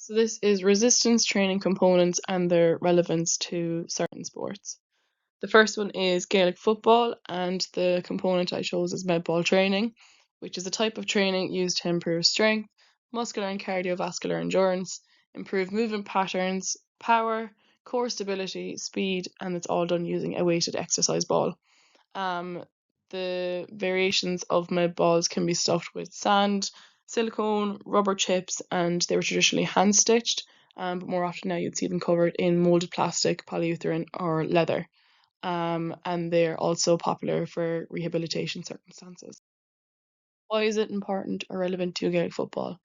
So this is resistance training components and their relevance to certain sports. The first one is Gaelic football, and the component I chose is med ball training, which is a type of training used to improve strength, muscular and cardiovascular endurance, improve movement patterns, power, core stability, speed, and it's all done using a weighted exercise ball. Um, the variations of med balls can be stuffed with sand, silicone, rubber chips, and they were traditionally hand stitched. But more often now you'd see them covered in molded plastic, polyurethane, or leather. And they're also popular for rehabilitation circumstances. Why is it important or relevant to Gaelic football?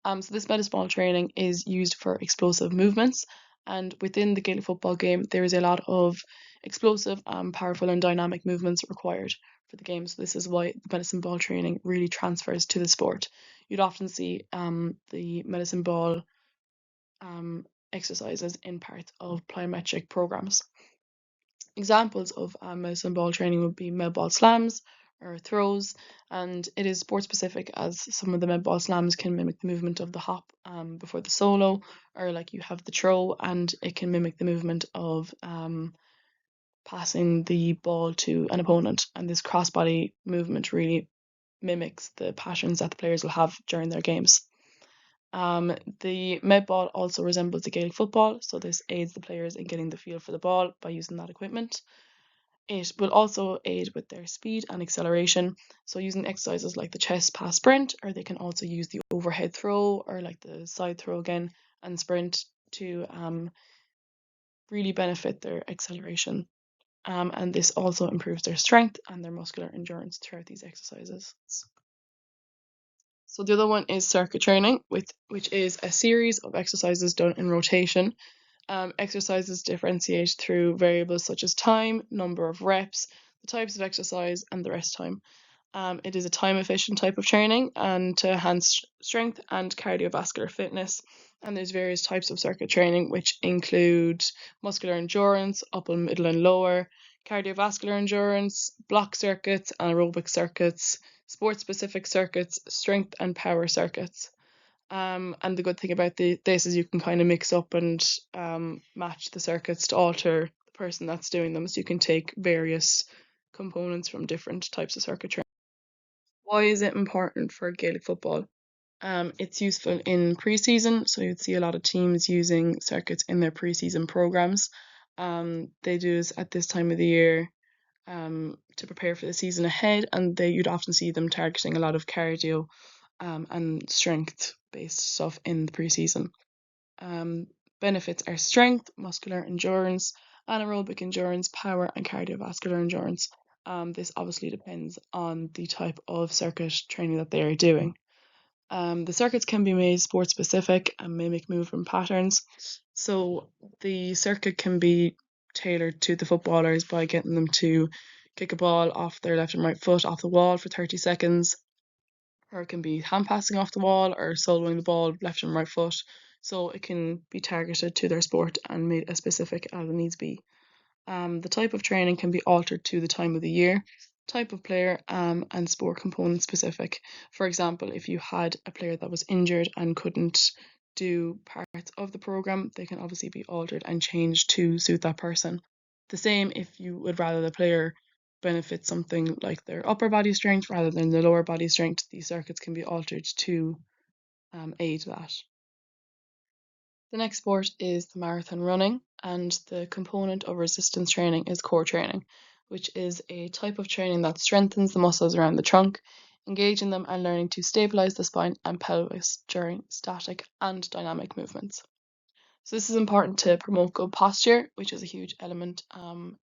So this medicine ball training is used for explosive movements, and within the Gaelic football game, there is a lot of explosive, powerful, and dynamic movements required for the game. So this is why the medicine ball training really transfers to the sport. You'd often see the medicine ball um, exercises in parts of plyometric programs. Examples of medicine ball training would be med ball slams or throws, and it is sport specific as some of the med ball slams can mimic the movement of the hop before the solo, or like you have the throw, and it can mimic the movement of passing the ball to an opponent. And this crossbody movement really mimics the patterns that the players will have during their games. The med ball also resembles the Gaelic football, so this aids the players in getting the feel for the ball by using that equipment. It will also aid with their speed and acceleration. So using exercises like the chest pass sprint, or they can also use the overhead throw or like the side throw again and sprint to really benefit their acceleration. And this also improves their strength and their muscular endurance throughout these exercises. So the other one is circuit training, which is a series of exercises done in rotation. Exercises differentiate through variables such as time, number of reps, the types of exercise, and the rest time. It is a time efficient type of training and to enhance strength and cardiovascular fitness. And there's various types of circuit training, which include muscular endurance, upper, middle, and lower, cardiovascular endurance, block circuits, anaerobic circuits, sport specific circuits, strength and power circuits. And the good thing about this is you can kind of mix up and match the circuits to alter the person that's doing them. So you can take various components from different types of circuit training. Why is it important for Gaelic football? It's useful in pre-season, so you'd see a lot of teams using circuits in their pre-season programs. They do this at this time of the year to prepare for the season ahead, and you'd often see them targeting a lot of cardio and strength based stuff in the pre-season. Um, Benefits are strength, muscular endurance, anaerobic endurance, power, and cardiovascular endurance. This obviously depends on the type of circuit training that they are doing. The circuits can be made sport specific and mimic movement patterns. So the circuit can be tailored to the footballers by getting them to kick a ball off their left and right foot off the wall for 30 seconds, or it can be hand passing off the wall or soloing the ball left and right foot. So it can be targeted to their sport and made as specific as it needs be. The type of training can be altered to the time of the year, type of player, and sport component specific. For example, if you had a player that was injured and couldn't do parts of the program, they can obviously be altered and changed to suit that person. The same if you would rather the player benefit something like their upper body strength rather than the lower body strength, these circuits can be altered to aid that. The next sport is the marathon running, and the component of resistance training is core training, which is a type of training that strengthens the muscles around the trunk, engaging them and learning to stabilize the spine and pelvis during static and dynamic movements. So this is important to promote good posture, which is a huge element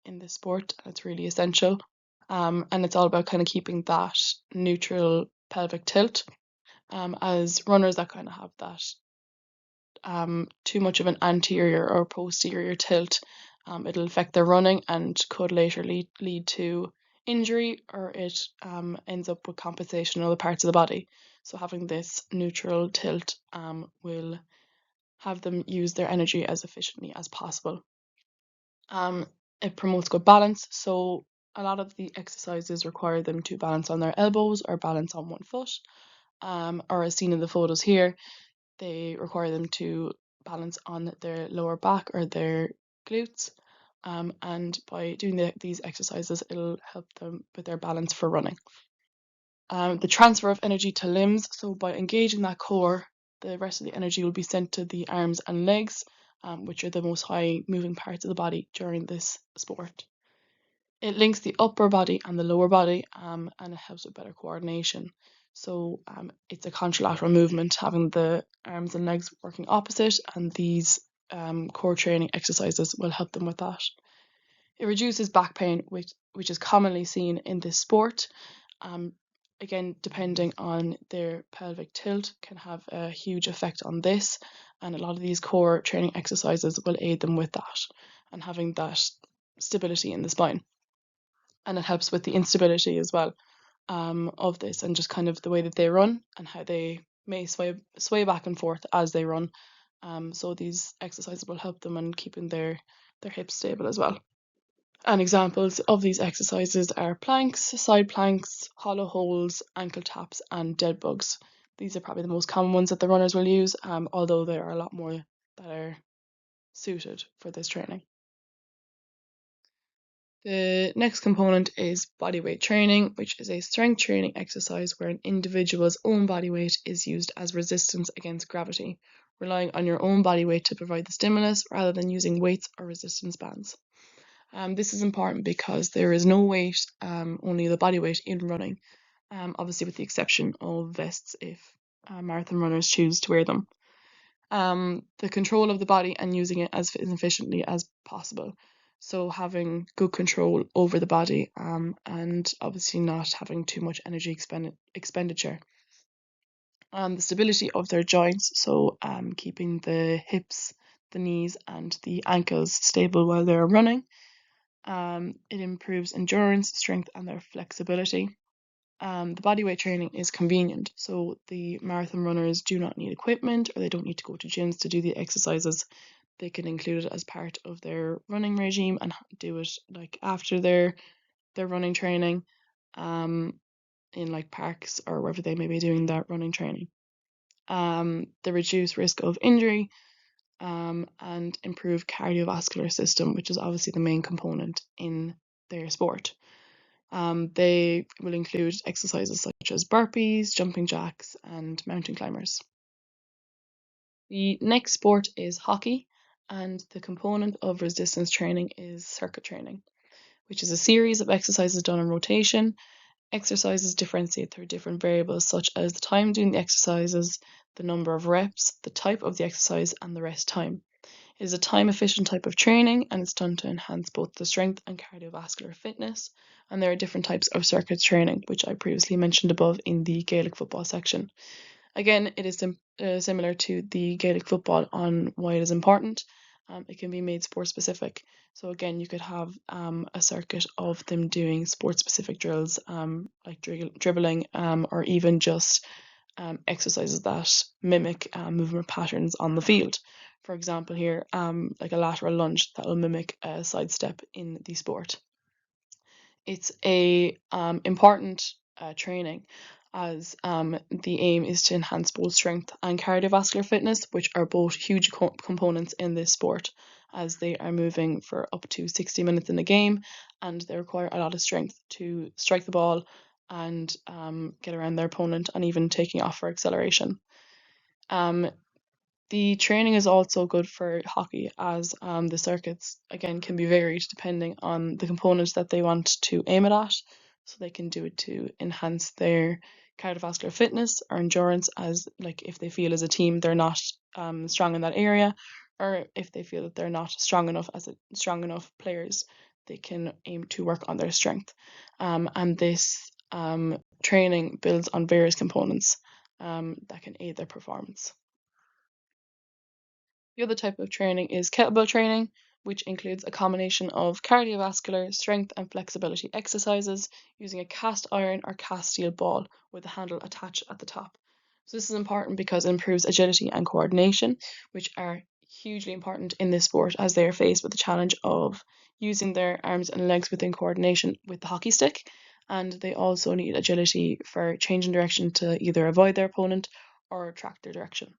in this sport, and it's really essential. And it's all about kind of keeping that neutral pelvic tilt. As runners that kind of have that too much of an anterior or posterior tilt, it'll affect their running and could later lead to injury, or it ends up with compensation in other parts of the body. So having this neutral tilt will have them use their energy as efficiently as possible. Um, it promotes good balance, so a lot of the exercises require them to balance on their elbows or balance on one foot, or as seen in the photos here, they require them to balance on their lower back or their glutes. And by doing these exercises, it'll help them with their balance for running. The transfer of energy to limbs. So by engaging that core, the rest of the energy will be sent to the arms and legs, which are the most high moving parts of the body during this sport. It links the upper body and the lower body, and it helps with better coordination. So it's a contralateral movement, having the arms and legs working opposite, and these core training exercises will help them with that. It reduces back pain, which is commonly seen in this sport. Again, depending on their pelvic tilt, can have a huge effect on this, and a lot of these core training exercises will aid them with that and having that stability in the spine. And it helps with the instability as well of this, and just kind of the way that they run and how they may sway back and forth as they run. So these exercises will help them in keeping their hips stable as well. And examples of these exercises are planks, side planks, hollow holds, ankle taps, and dead bugs. These are probably the most common ones that the runners will use, although there are a lot more that are suited for this training. The next component is bodyweight training, which is a strength training exercise where an individual's own body weight is used as resistance against gravity, relying on your own body weight to provide the stimulus rather than using weights or resistance bands. This is important because there is no weight, only the body weight in running, obviously with the exception of vests if marathon runners choose to wear them. The control of the body and using it as efficiently as possible. So having good control over the body and obviously not having too much energy expenditure. The stability of their joints, so keeping the hips, the knees and the ankles stable while they're running. It improves endurance, strength, and their flexibility. The bodyweight training is convenient, so the marathon runners do not need equipment or they don't need to go to gyms to do the exercises. They can include it as part of their running regime and do it like after their running training, in like parks or wherever they may be doing that running training. The reduced risk of injury, and improve cardiovascular system, which is obviously the main component in their sport. They will include exercises such as burpees, jumping jacks, and mountain climbers. The next sport is hockey, and the component of resistance training is circuit training, which is a series of exercises done in rotation. Exercises differentiate through different variables such as the time doing the exercises, the number of reps, the type of the exercise, and the rest time. It is a time-efficient type of training and it's done to enhance both the strength and cardiovascular fitness. And there are different types of circuit training, which I previously mentioned above in the Gaelic football section. Again, it is similar to the Gaelic football on why it is important. It can be made sport specific. So again, you could have a circuit of them doing sport specific drills, like dribbling, or even just exercises that mimic movement patterns on the field. For example, here, like a lateral lunge that will mimic a sidestep in the sport. It's a important training as the aim is to enhance both strength and cardiovascular fitness, which are both huge components in this sport as they are moving for up to 60 minutes in a game and they require a lot of strength to strike the ball and get around their opponent and even taking off for acceleration. The training is also good for hockey as the circuits again can be varied depending on the components that they want to aim it at. So they can do it to enhance their cardiovascular fitness or endurance, as like if they feel as a team they're not strong in that area, or if they feel that they're not strong enough as strong enough players, they can aim to work on their strength. And this training builds on various components that can aid their performance. The other type of training is kettlebell training, which includes a combination of cardiovascular, strength, and flexibility exercises using a cast iron or cast steel ball with a handle attached at the top. So, this is important because it improves agility and coordination, which are hugely important in this sport as they are faced with the challenge of using their arms and legs within coordination with the hockey stick. And they also need agility for changing direction to either avoid their opponent or track their direction.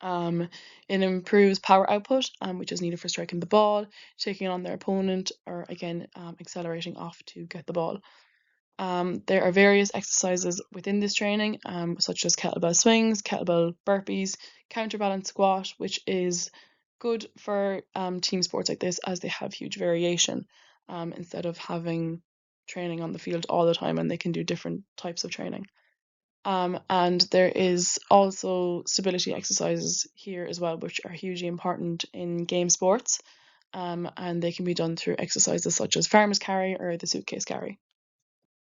It improves power output, which is needed for striking the ball, taking on their opponent, or again, accelerating off to get the ball. There are various exercises within this training, such as kettlebell swings, kettlebell burpees, counterbalance squat, which is good for team sports like this as they have huge variation instead of having training on the field all the time, and they can do different types of training. And there is also stability exercises here as well, which are hugely important in game sports. And they can be done through exercises such as farmer's carry or the suitcase carry.